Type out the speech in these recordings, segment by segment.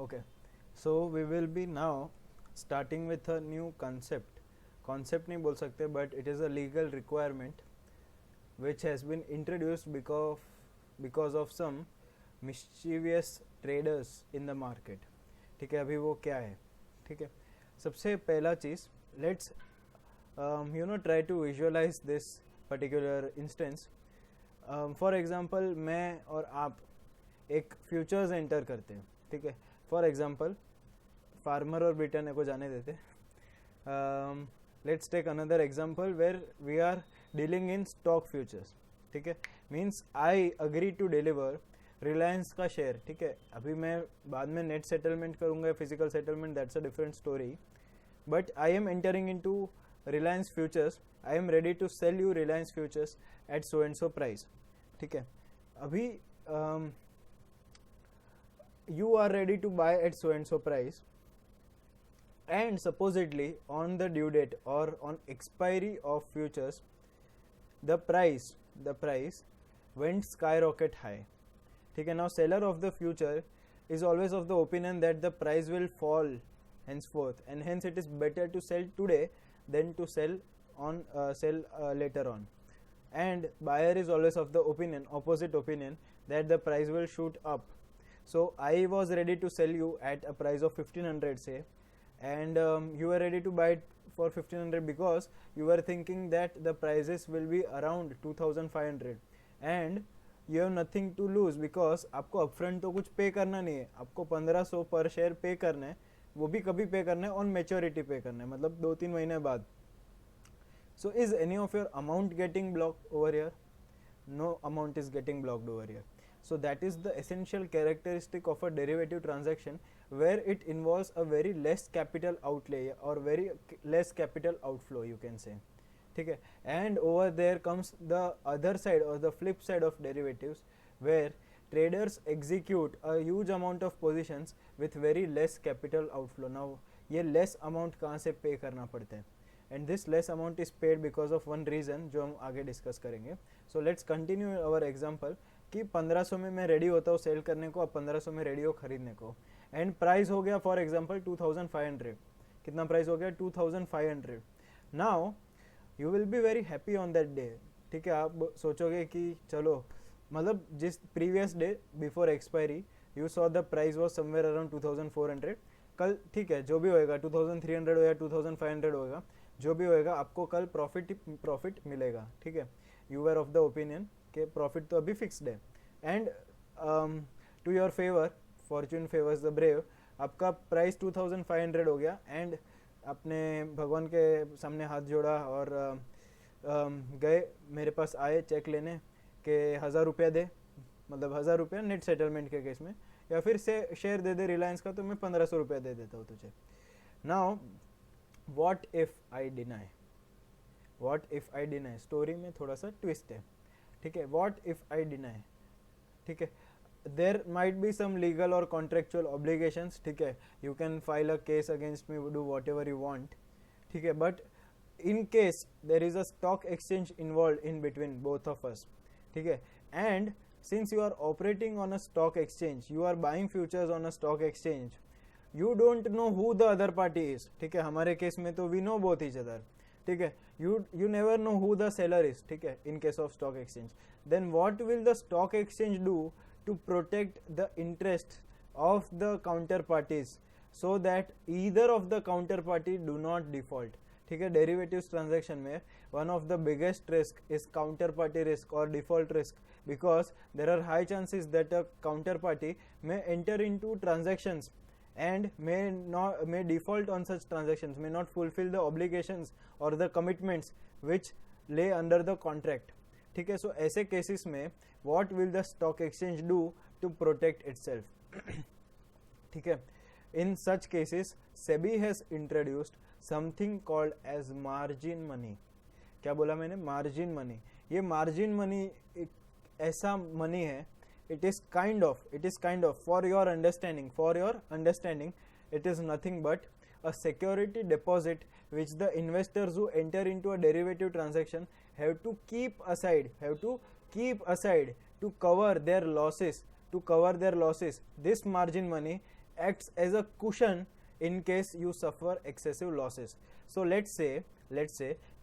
Okay, so we will be now starting with a new concept. Concept नहीं बोल सकते, but it is a legal requirement which has been introduced because of some mischievous traders in the market. ठीक है, अभी वो क्या है? ठीक है, सबसे पहला चीज़, let's try to visualize this particular instance. For example, मैं और आप एक फ्यूचर्स एंटर करते हैं. ठीक है, फॉर एग्जाम्पल फार्मर और ब्रिटेन को जाने देते. Let's take another example where we are dealing in stock futures. ठीक है, means I agree to deliver Reliance का शेयर. ठीक है, अभी मैं बाद में नेट सेटलमेंट करूंगा, physical settlement, that's a different story. But I am entering into Reliance futures. I am ready to sell you Reliance futures at so and so price. ठीक है, अभी you are ready to buy at so and so price, and supposedly on the due date or on expiry of futures the price went skyrocket high. ठीक है, now seller of the future is always of the opinion that the price will fall henceforth, and hence it is better to sell today than to sell later on. And buyer is always of the opposite opinion that the price will shoot up. So I was ready to sell you at a price of 1500, say, and you were ready to buy it for 1500 because you were thinking that the prices will be around 2500, and you have nothing to lose because आपको upfront तो कुछ पे करना नहीं है. आपको 1500 पर share पे करना है, वो भी कभी पे करना है, ऑन मेच्योरिटी पे करना है, मतलब 2-3 महीने बाद. So is any of your amount getting blocked over here? No amount is getting blocked over here. So that is the essential characteristic of a derivative transaction, where it involves a very less capital outlay or very less capital outflow, you can say. Okay, and over there comes the other side or the flip side of derivatives, where traders execute a huge amount of positions with very less capital outflow. Now ये less amount कहाँ से pay करना पड़ता है, and this less amount is paid because of one reason जो हम आगे discuss करेंगे. So let's continue our example कि 1500 में मैं रेडी होता हूँ सेल करने को, अब 1500 में रेडी हो खरीदने को, एंड प्राइस हो गया फॉर एग्जांपल 2500. कितना प्राइस हो गया? 2500. Now you will be very happy on that day. ठीक है, आप सोचोगे कि चलो, मतलब जिस previous day before expiry you saw the price was somewhere around 2400. कल ठीक है, जो भी होएगा 2300 हो या 2500 होएगा, जो भी होएगा आपको कल प्रॉफिट मिलेगा. ठीक है, you are of the opinion के प्रॉफिट तो अभी फिक्स्ड है, and to your favour, fortune favours the brave, आपका प्राइस 2500 हो गया, एंड आपने भगवान के सामने हाथ जोड़ा और गए, मेरे पास आए चेक लेने के 1000 रुपया दे, मतलब 1000 रुपया नेट सेटलमेंट के केस में, या फिर से शेयर दे दे रिलायंस का तो मैं 1500 रुपया दे देता हूँ तुझे. Now what if I deny, story में थोड़ा सा ट्विस्ट है. ठीक है, व्हाट इफ आई डिनाई. ठीक है, there might be some legal और कॉन्ट्रेक्चुअल ऑब्लिगेशंस. ठीक है, you can file a case against me, do whatever you want. ठीक है, but in case there is a stock exchange involve in between both of us. ठीक है, and since you are operating on a stock exchange, you are buying futures on a stock exchange, you don't know who the other party is. ठीक है, हमारे case में तो we know both each other. ठीक है, you never know who the seller is. ठीक है, in case of stock exchange, then what will the stock exchange do to protect the interest of the counterparties so that either of the counterparty do not default. ठीक है, derivatives transaction में one of the biggest risk is counterparty risk or default risk, because there are high chances that a counterparty may enter into transactions and may default on such transactions, may not fulfill the obligations or the commitments which lay under the contract. ठीक है, so ऐसे cases में what will the stock exchange do to protect itself? ठीक है, in such cases SEBI has introduced something called as margin money. क्या बोला मैंने? margin money. ये margin money एक ऐसा money है, it is kind of for your understanding it is nothing but a security deposit which the investors who enter into a derivative transaction have to keep aside to cover their losses. This margin money acts as a cushion in case you suffer excessive losses. So let's say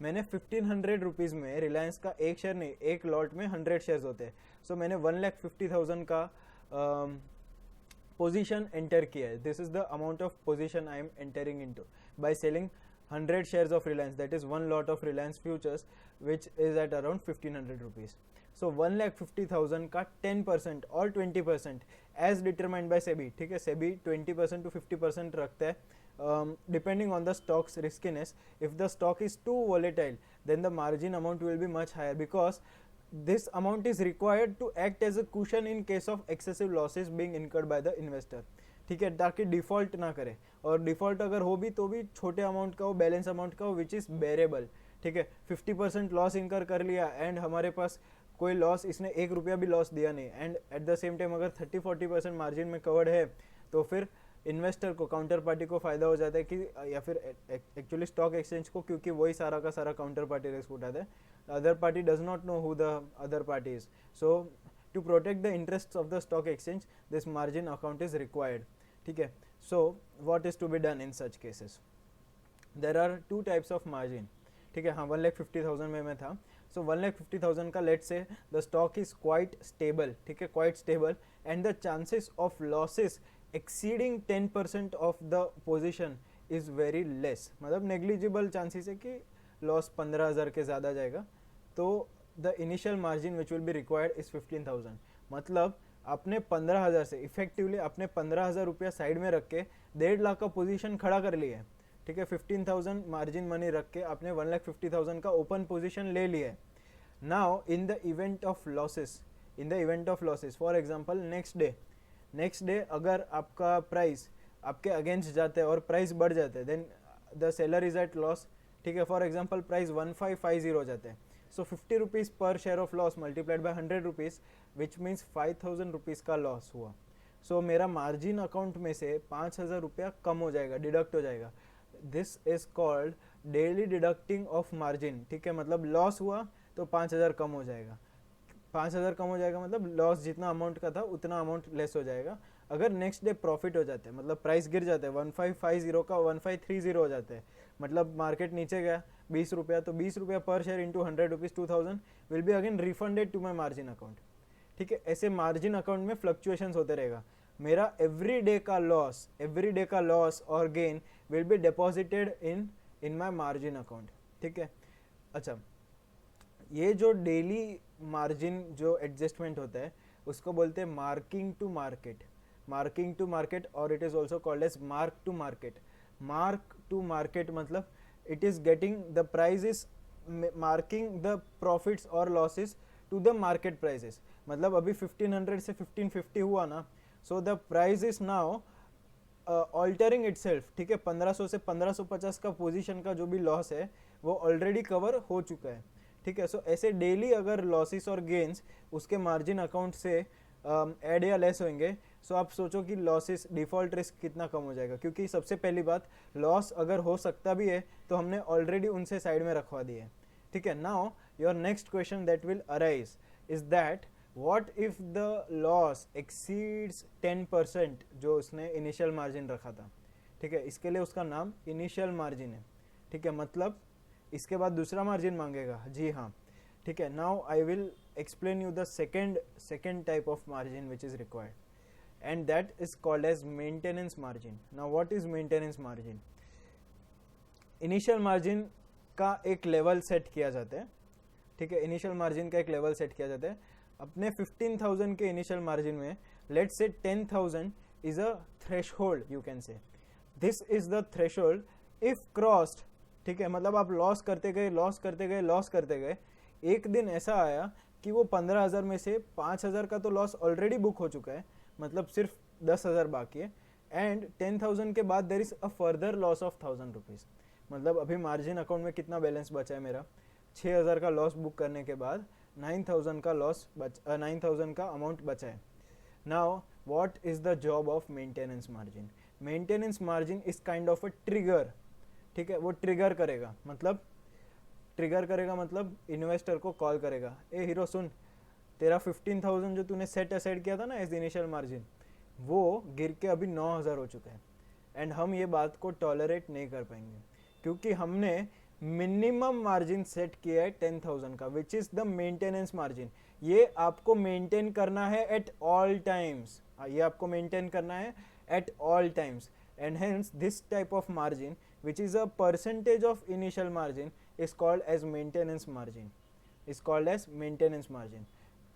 मैंने 1500 rupees में रिलायंस का एक share नहीं, एक lot में 100 shares होते हैं. सो मैंने 1,50,000 का पोजीशन एंटर किया है. This is the amount of position I am entering into by selling 100 shares of Reliance, that is one lot of Reliance futures which is at around 1500 rupees. So 1,50,000 का 10% और 20% as determined by SEBI. ठीक है, SEBI 20% to 50% रखता है depending on the stock's riskiness. If the stock is too volatile, then the margin amount will be much higher because this amount is required to act as a cushion in case of excessive losses being incurred by the investor. ठीक है, ताकि default ना करे, और default अगर हो भी तो भी छोटे अमाउंट का हो, बैलेंस अमाउंट का हो, विच इज़ बेरेबल. ठीक है, 50% लॉस इनकर कर लिया एंड हमारे पास कोई लॉस, इसने 1 रुपया भी लॉस दिया नहीं, and at the same time अगर 30-40% मार्जिन में कवर्ड है, तो फिर इन्वेस्टर को, काउंटर पार्टी को फ़ायदा हो जाता है कि, या फिर एक्चुअली स्टॉक एक्सचेंज को, क्योंकि वही सारा का सारा काउंटर पार्टी रिस्क उठाता है. Other party does not know who the other party is. So to protect the interest of the stock exchange, this margin account is required. ठीक है, so what is to be done in such cases? There are 2 types of margin. ठीक है, हाँ, 1,50,000 में मैं था. सो 1,50,000 का late से the stock is quite stable. ठीक है, quite stable, and the chances of losses exceeding 10% of the position is very less. मतलब नेग्लिजिबल चांसेस है कि लॉस 15,000 के ज़्यादा जाएगा. तो the initial margin which will be required is 15,000. मतलब आपने 15,000 से इफेक्टिवली आपने 15,000 रुपया साइड में रख के 1.5 लाख का पोजीशन खड़ा कर लिया है. ठीक है, 15,000 मार्जिन मनी रख के आपने 1,50,000 का ओपन पोजीशन ले लिया है. Now in the event of losses, for example next day अगर आपका प्राइस आपके अगेंस्ट जाता है और प्राइस बढ़ जाता है, then the seller is at loss. ठीक है, फॉर एग्जांपल प्राइस 1550 हो जाता है. So 50 rupees per share of loss multiplied by 100 rupees which means 5,000 rupees का लॉस हुआ. सो मेरा मार्जिन अकाउंट में से 5,000 रुपया कम हो जाएगा, डिडक्ट हो जाएगा. This is called daily deducting of margin. ठीक है, मतलब लॉस हुआ तो 5,000 कम हो जाएगा. 5,000 कम हो जाएगा मतलब लॉस जितना अमाउंट का था उतना अमाउंट लेस हो जाएगा. अगर नेक्स्ट डे प्रॉफिट हो जाते हैं, मतलब प्राइस गिर जाता है, 1550 का 1530 हो जाता है, मतलब मार्केट नीचे गया 20 रुपया, तो 20 रुपया per share into 100 rupees 2,000 will be again refunded to my margin account. ठीक है, ऐसे मार्जिन अकाउंट में फ्लक्चुएशंस होते रहेगा. मेरा एवरी डे का लॉस और gain will be deposited in my margin account. ठीक है, अच्छा, ये जो डेली मार्जिन जो एडजस्टमेंट होता है उसको बोलते हैं मार्किंग टू मार्केट, और it is also called as mark to market. मतलब it is getting the price is marking the profits और losses to the market prices. मतलब अभी 1500 से 1550 हुआ ना, so the price is now altering itself. ठीक है, 1500 से 1550 का पोजीशन का जो भी लॉस है वो ऑलरेडी कवर हो चुका है. ठीक है, सो ऐसे डेली अगर लॉसेस और गेन्स उसके मार्जिन अकाउंट से ऐड या लेस होंगे, सो आप सोचो कि लॉसेस, डिफॉल्ट रिस्क कितना कम हो जाएगा. क्योंकि सबसे पहली बात, लॉस अगर हो सकता भी है तो हमने ऑलरेडी उनसे साइड में रखवा दिए है. ठीक है, now your next question that will arise is that what if the loss exceeds 10% जो उसने इनिशियल मार्जिन रखा था. ठीक है, इसके लिए उसका नाम इनिशियल मार्जिन है. ठीक है, मतलब इसके बाद दूसरा मार्जिन मांगेगा. जी हाँ, ठीक है. Now I will explain you the second type of margin which is required, and that is called as maintenance margin. Now what is maintenance margin? Initial margin का एक लेवल सेट किया जाता है. ठीक है, इनिशियल मार्जिन का एक level set किया जाता है. अपने 15,000 के इनिशियल मार्जिन में let's say 10,000 is a threshold, you can say. This is the threshold if crossed. ठीक है, मतलब आप लॉस करते गए, एक दिन ऐसा आया कि वो 15,000 में से 5,000 का तो लॉस ऑलरेडी बुक हो चुका है, मतलब सिर्फ 10,000 बाकी है, एंड 10,000 के बाद देर is a further loss of 1,000 rupees. मतलब अभी मार्जिन अकाउंट में कितना बैलेंस बचा है मेरा? 6,000 का लॉस बुक करने के बाद 9,000 का अमाउंट बचा है. Now what is the job of maintenance margin? Maintenance margin is kind of a trigger. ठीक है, वो ट्रिगर करेगा मतलब इन्वेस्टर को कॉल करेगा, ए हीरो सुन, तेरा 15,000 जो तूने सेट असाइड किया था ना एज इनिशियल मार्जिन, वो गिर के अभी 9,000 हो चुका है, एंड हम ये बात को टॉलरेट नहीं कर पाएंगे क्योंकि हमने मिनिमम मार्जिन सेट किया है 10,000 का, which is the maintenance margin. ये आपको मेंटेन करना है एट ऑल टाइम्स, ये आपको मेंटेन करना है at all times, and hence this type of margin which is a percentage of initial margin is called as maintenance margin, is called as maintenance margin.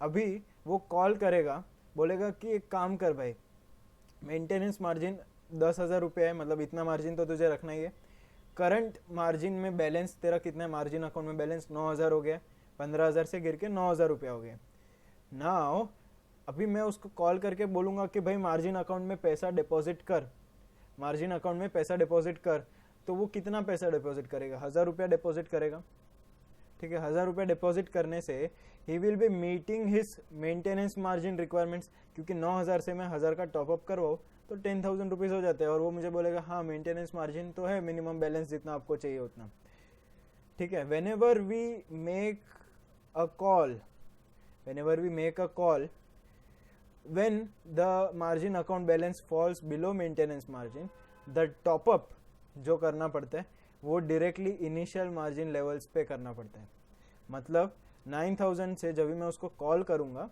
अभी वो call करेगा, बोलेगा कि एक काम कर भाई, मेंटेनेंस मार्जिन 10,000 रुपये है, मतलब इतना मार्जिन तो तुझे रखना ही है। करंट मार्जिन में बैलेंस तेरा कितना है, मार्जिन अकाउंट में बैलेंस 9,000 हो गया, 15,000 से गिर के 9,000 रुपया हो गया। नाउ अभी मैं उसको कॉल करके बोलूँगा कि भाई मार्जिन अकाउंट में पैसा डिपॉजिट कर, मार्जिन अकाउंट में पैसा डिपॉजिट कर, तो वो कितना पैसा डिपॉजिट करेगा, 1,000 रुपया डिपॉजिट करेगा। ठीक है, 1,000 रुपया डिपॉजिट करने से he will be meeting his maintenance margin requirements, क्योंकि 9,000 से मैं 1,000 का टॉपअप करवाऊँ तो 10,000 रुपीज़ हो जाते हैं, और वो मुझे बोलेगा हाँ मेंटेनेंस मार्जिन तो है, मिनिमम बैलेंस जितना आपको चाहिए उतना। ठीक है, whenever we make a call, whenever we make a call, when the margin account balance falls below maintenance margin, the top up जो करना पड़ता है वो डायरेक्टली इनिशियल मार्जिन लेवल्स पे करना पड़ता है। मतलब 9,000 से जब भी मैं उसको कॉल करूँगा,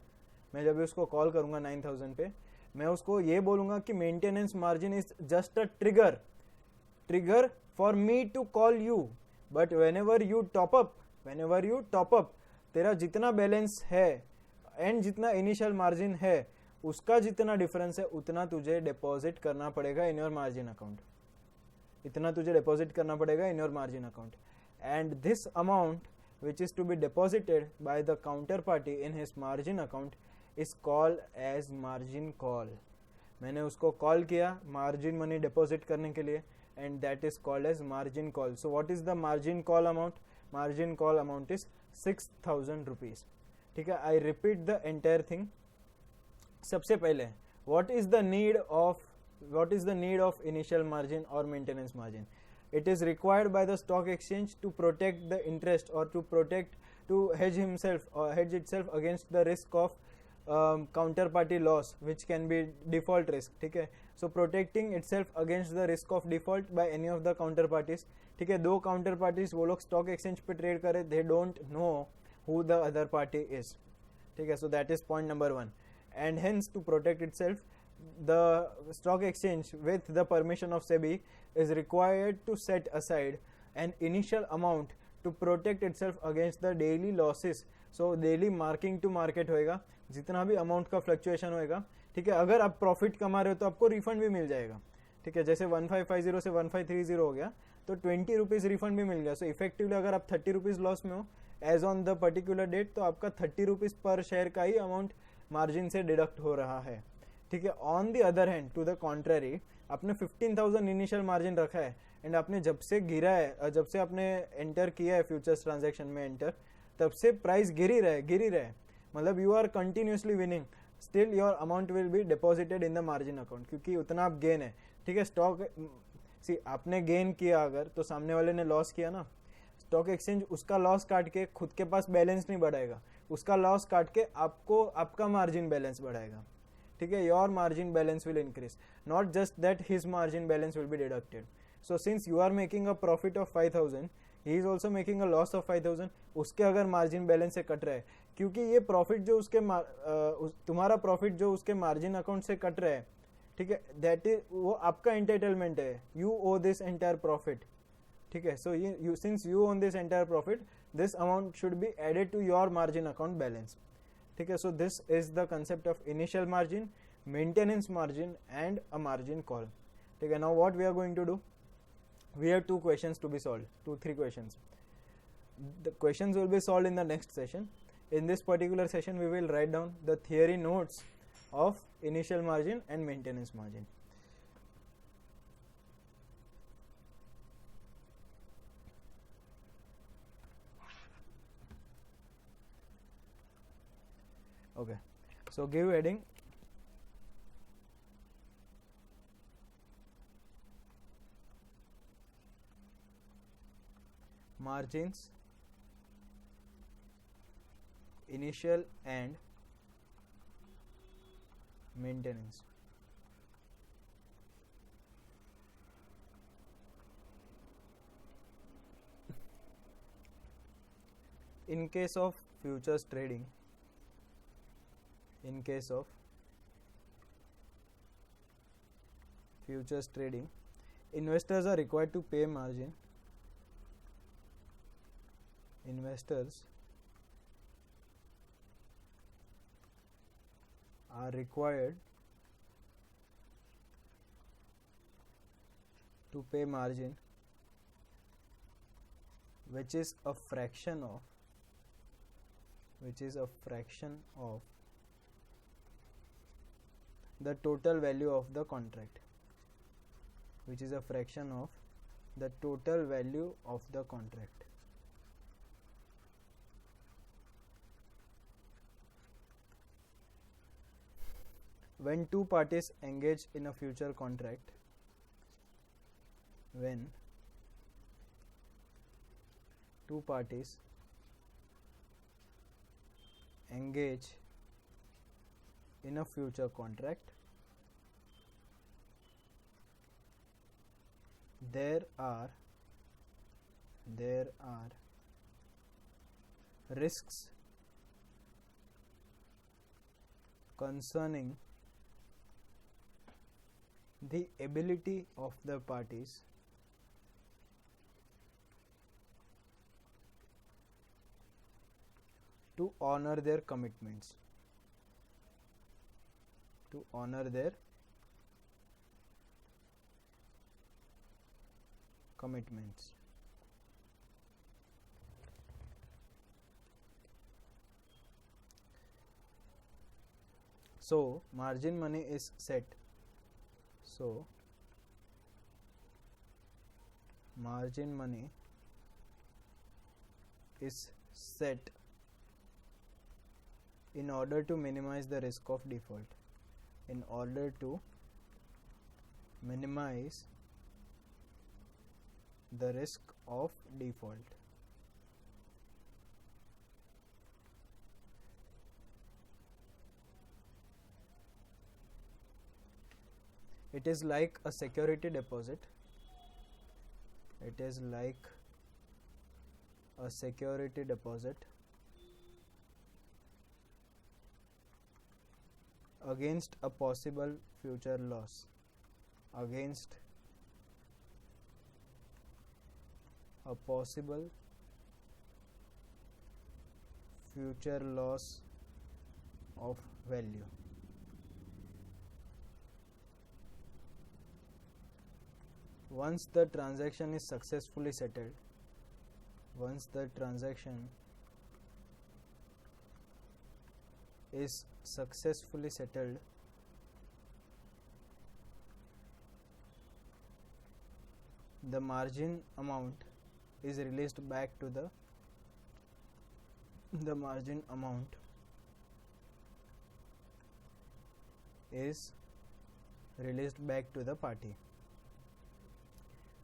मैं जब भी उसको कॉल करूँगा 9,000 पे, मैं उसको ये बोलूँगा कि maintenance margin is just a trigger for me to call you, but whenever you top up, तेरा जितना बैलेंस है एंड जितना इनिशियल मार्जिन है उसका जितना डिफरेंस है उतना तुझे डिपॉजिट करना पड़ेगा इन योर मार्जिन अकाउंट, इतना तुझे डिपॉजिट करना पड़ेगा in your margin account, and this amount which is to be deposited by the counterparty in his margin account is called as margin call। मैंने उसको कॉल किया margin money deposit करने के लिए, and that is called as margin call. So what is the margin call amount, margin call amount is 6,000 rupees. ठीक है, I repeat the entire thing. सबसे पहले what is the need of initial margin और maintenance margin? It is required by the stock exchange to protect the interest or to hedge itself against the risk of counterparty loss, which can be default risk। ठीक है, so protecting itself against the risk of default by any of the counterparties। ठीक है, दो counterparties वो लोग stock exchange पे trade करे, they don't know who the other party is। ठीक है, so that is point number 1, and hence to protect itself the stock exchange with the permission of SEBI is required to set aside an initial amount to protect itself against the daily losses। so daily marking to market होएगा, जितना भी amount का fluctuation होएगा। ठीक है, अगर आप profit कमा रहे हो तो आपको रिफंड भी मिल जाएगा। ठीक है, जैसे 1550 से 1530 हो गया तो 20 रुपीज़ रिफंड भी मिल गया। सो इफेक्टिवली अगर आप 30 रुपीज़ लॉस में हो as on the particular date, तो आपका 30 रुपीज़ पर शेयर का ही अमाउंट मार्जिन से डिडक्ट हो रहा है। ठीक है, on the other hand to the contrary, आपने 15,000 इनिशियल मार्जिन रखा है एंड आपने जब से गिरा है, जब से आपने एंटर किया है फ्यूचर्स ट्रांजैक्शन में एंटर, तब से प्राइस गिर ही रहे, मतलब you are continuously winning, still your amount will be deposited in the margin account, क्योंकि उतना आप गेन है। ठीक है, स्टॉक आपने गेन किया अगर, तो सामने वाले ने लॉस किया ना, स्टॉक एक्सचेंज उसका लॉस काट के खुद के पास बैलेंस नहीं बढ़ाएगा, उसका लॉस काट के आपको आपका मार्जिन बैलेंस बढ़ाएगा। ठीक है, your margin balance will increase, not just that his margin balance will be deducted. So since you are making a profit of 5,000, he is also making a loss of 5,000, उसके अगर margin balance से cut रहा है, क्योंकि ये profit जो उसके तुम्हारा प्रॉफिट जो उसके मार्जिन अकाउंट से कट रहा है, ठीक है, दैट इज वो आपका एंटाइटलमेंट है, you owe this entire profit. ठीक है, so you since you own this entire profit, this amount should be added to your margin account balance. ठीक है, so this is the concept of initial margin, maintenance margin and a margin call. ठीक है, now what we are going to do, we have 2 questions to be solved, 2-3 questions. The questions will be solved in the next session. In this particular session we will write down the theory notes of initial margin and maintenance margin. Okay, so give heading margins, initial and maintenance. in case of futures trading, in case of futures trading, investors are required to pay margin. Investors are required to pay margin, which is a fraction of the total value of the contract, which is a fraction of the total value of the contract. When two parties engage in a future contract, when two parties engage in a future contract, there are risks concerning the ability of the parties to honor their commitments, So margin money is set. So margin money is set in order to minimize the risk of default. In order to minimize the risk of default. It is like a security deposit. It is like a security deposit against a possible future loss. Against a possible future loss of value. Once the transaction is successfully settled, the margin amount is released back to the party.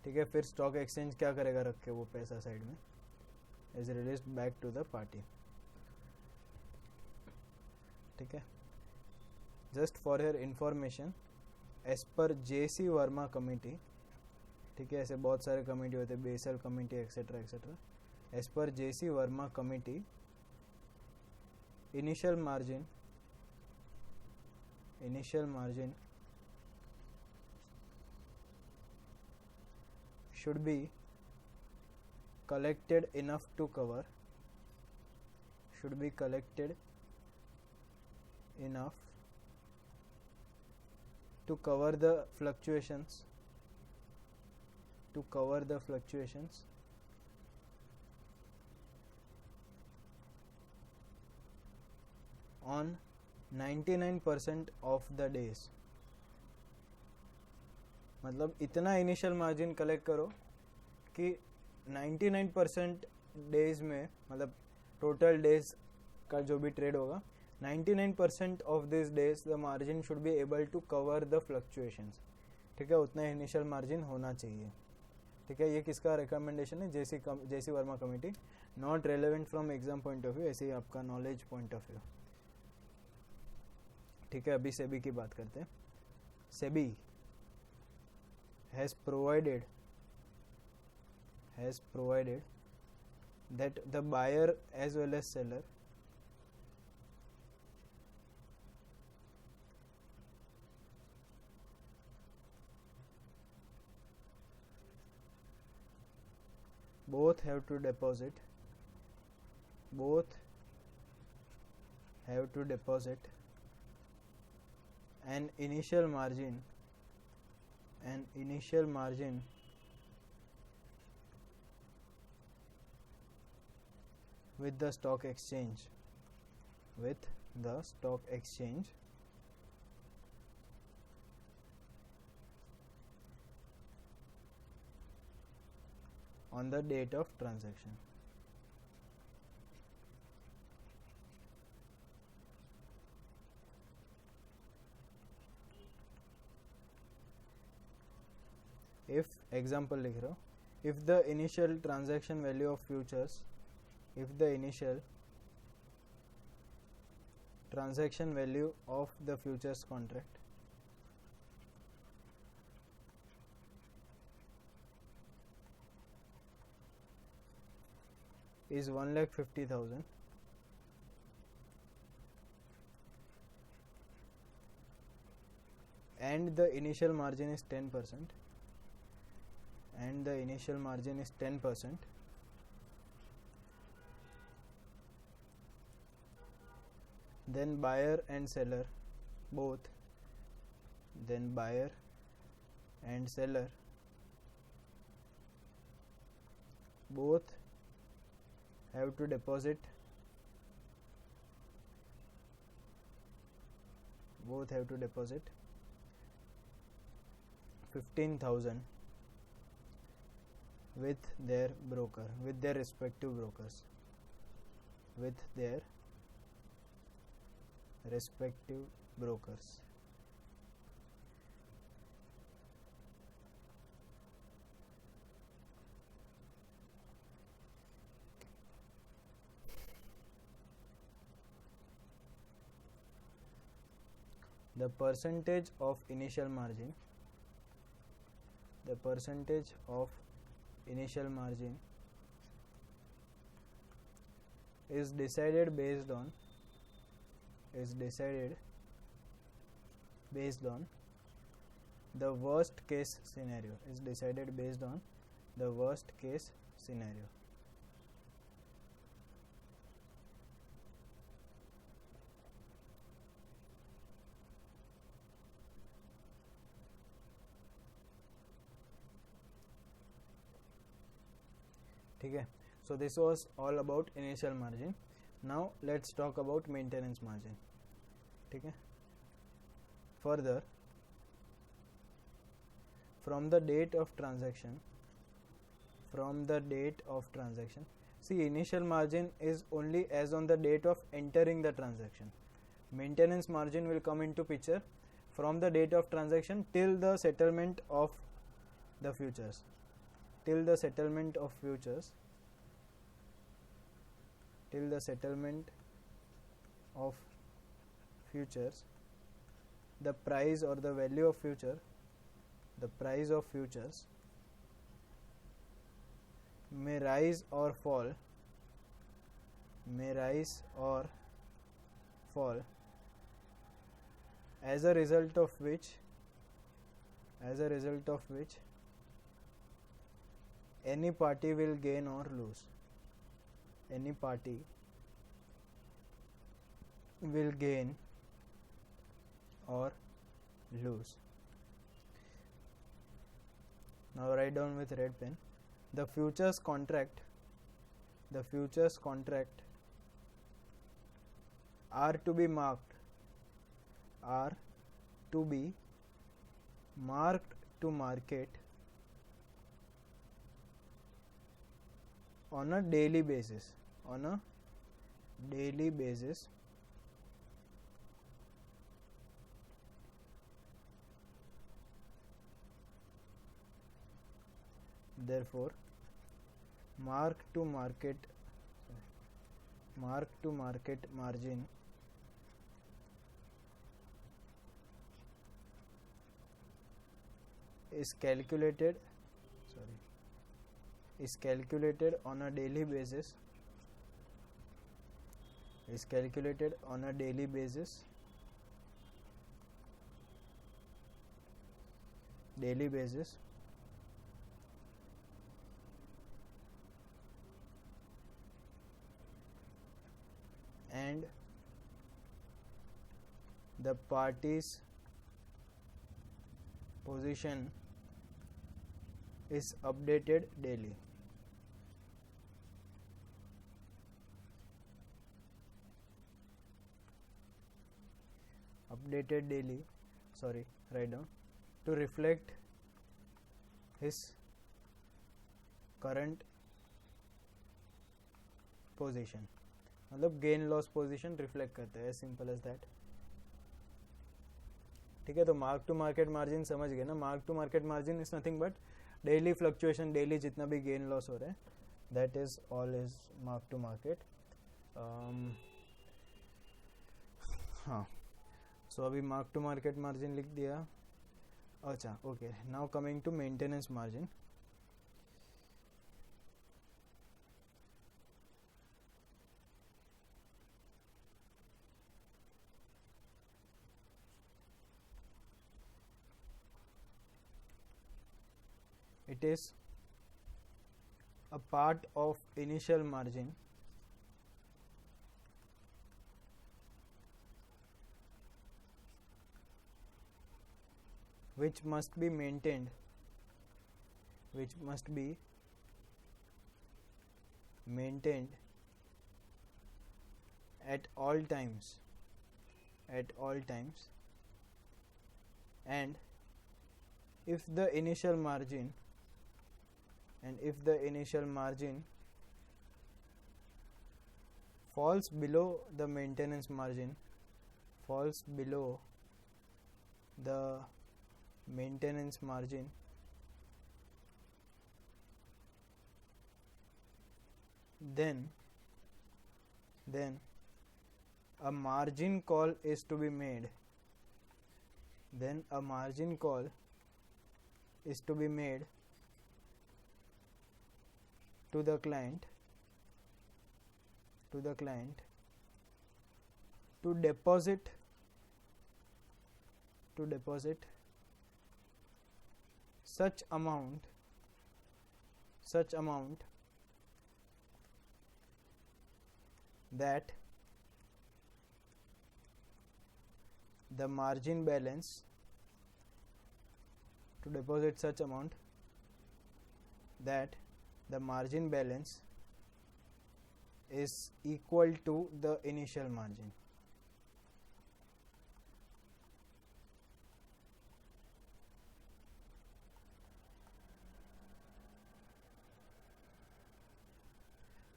ठीक है, फिर stock exchange क्या करेगा, रख के वो पैसा side में, is released back to the party. ठीक है, just for your information, as per JC Verma committee, ठीक है, ऐसे बहुत सारे कमेटी होते हैं, Basel committee etcetera etcetera. As per JC Verma committee, initial margin should be collected enough to cover the fluctuations on 99% of the days. मतलब इतना इनिशियल मार्जिन कलेक्ट करो कि 99% डेज में, मतलब टोटल डेज का जो भी ट्रेड होगा, 99% of this days the margin should be able to cover the fluctuations. ठीक है, उतना इनिशियल मार्जिन होना चाहिए. ठीक है, ये किसका रिकमेंडेशन है, J C Verma committee. Not relevant from exam point of view, ऐसे ही आपका नॉलेज पॉइंट ऑफ व्यू. ठीक है, अभी सेबी की बात करते हैं. SEBI has provided that the buyer as well as seller both have to deposit an initial margin with the stock exchange on the date of transaction. If example लिख रहा हूँ, if the initial transaction value of futures contract is 1,50,000 and the initial margin is 10%, then buyer and seller both have to deposit 15,000 with their respective brokers. The percentage of initial margin is decided based on the worst case scenario. ठीक है. So this was all about initial margin. Now let's talk about maintenance margin. ठीक है. Further, from the date of transaction, see, initial margin is only as on the date of entering the transaction. Maintenance margin will come into picture from the date of transaction till the settlement of the futures. Till the settlement of futures, the price or the value of futures may rise or fall as a result of which any party will gain or lose. Now write down with red pen. The futures contract are to be marked to market on a daily basis. Therefore, mark to market margin is calculated is calculated on a daily basis, is calculated on a daily basis, daily basis, and the party's position is updated daily. Updated daily, sorry, write down, to reflect his current position. मतलब gain loss position reflect करता है, as simple as that. ठीक है, तो mark to market margin समझ गए ना. Mark to market margin is nothing but daily fluctuation, daily जितना भी गेन लॉस हो रहा है, that is all is mark to market. हाँ, सो अभी मार्क टू मार्केट मार्जिन लिख दिया. अच्छा, okay, now coming to maintenance margin. It is a part of initial margin which must be maintained, which must be maintained at all times, at all times, and if the initial margin falls below the maintenance margin, falls below the maintenance margin, then a margin call is to be made, then a margin call is to be made to the client, to deposit such amount that the margin balance, to deposit such amount that the margin balance is equal to the initial margin.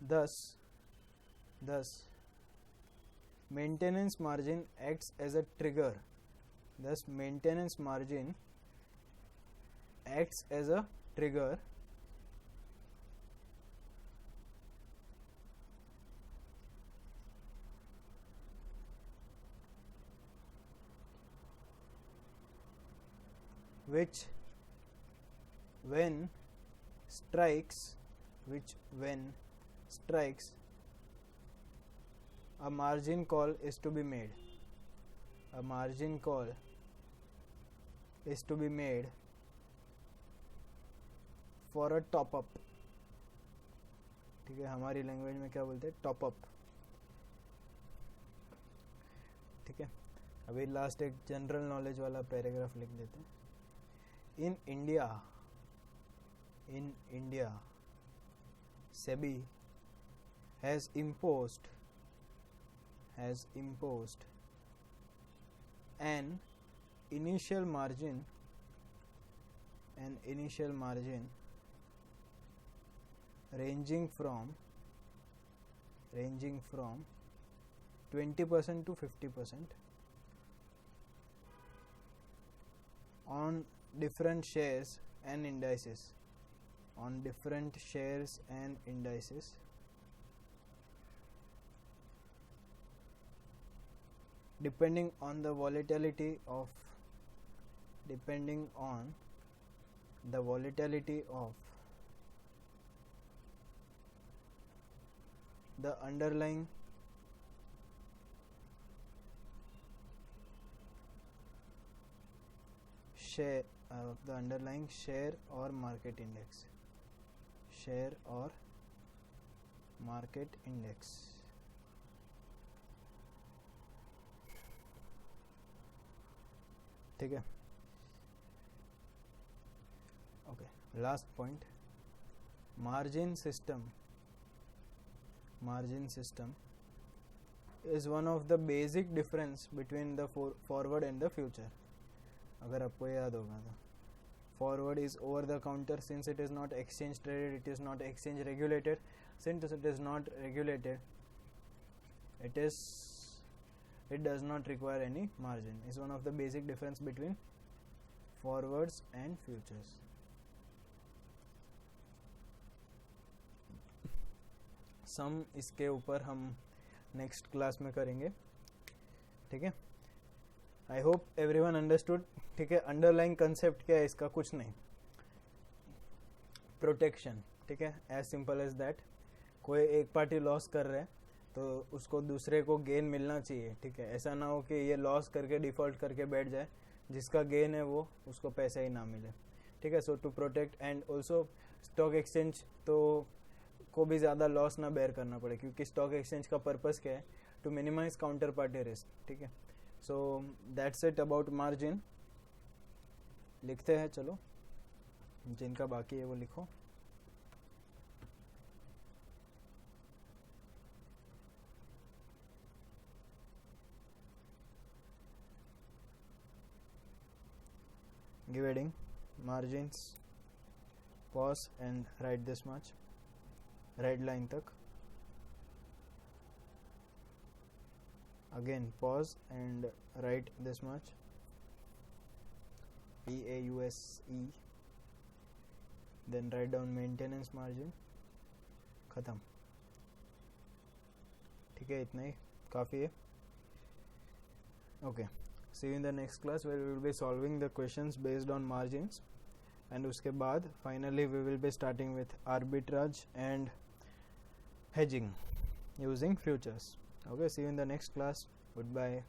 Thus maintenance margin acts as a trigger. Thus maintenance margin acts as a trigger which when strikes a margin call is to be made, a margin call is to be made for a top up. ठीक है, हमारी language में क्या बोलते हैं, top up. ठीक है, अभी लास्ट एक जनरल नॉलेज वाला पैराग्राफ लिख देते हैं. In India, SEBI has imposed an initial margin ranging from 20% to 50% on different shares and indices, depending on the volatility of the underlying share share or market index, share or market index. ठीक है. Okay, last point, margin system is one of the basic difference between the forward and the future. अगर आपको याद होगा तो forward is over the counter, since it is not exchange traded, it is not exchange regulated. Since it is not regulated, it does not require any margin. Is one of the basic difference between forwards and futures. सम इसके ऊपर हम next class में करेंगे. ठीक है. I hope everyone understood. ठीक है. Underlying concept क्या है इसका? कुछ नहीं, प्रोटेक्शन. ठीक है. As simple as that. कोई एक पार्टी लॉस कर रहा है तो उसको दूसरे को गेन मिलना चाहिए. ठीक है. ऐसा ना हो कि ये लॉस करके डिफॉल्ट करके बैठ जाए, जिसका गेन है वो उसको पैसा ही ना मिले. ठीक है. So to protect, and also stock exchange तो को भी ज़्यादा लॉस ना बेयर करना पड़े, क्योंकि स्टॉक एक्सचेंज का पर्पस क्या है? To minimise counter party risk. ठीक है. So that's it about margin. लिखते हैं. चलो, जिनका बाकी है वो लिखो. Give heading margins, pause and write this much, red line तक. Again pause and write this much, PAUSE. Then write down maintenance margin. खत्म. ठीक है. इतना ही काफ़ी है. Okay. See you in the next class where we will be solving the questions based on margins, and उसके बाद finally we will be starting with arbitrage and hedging using futures. Okay, see you in the next class. Goodbye.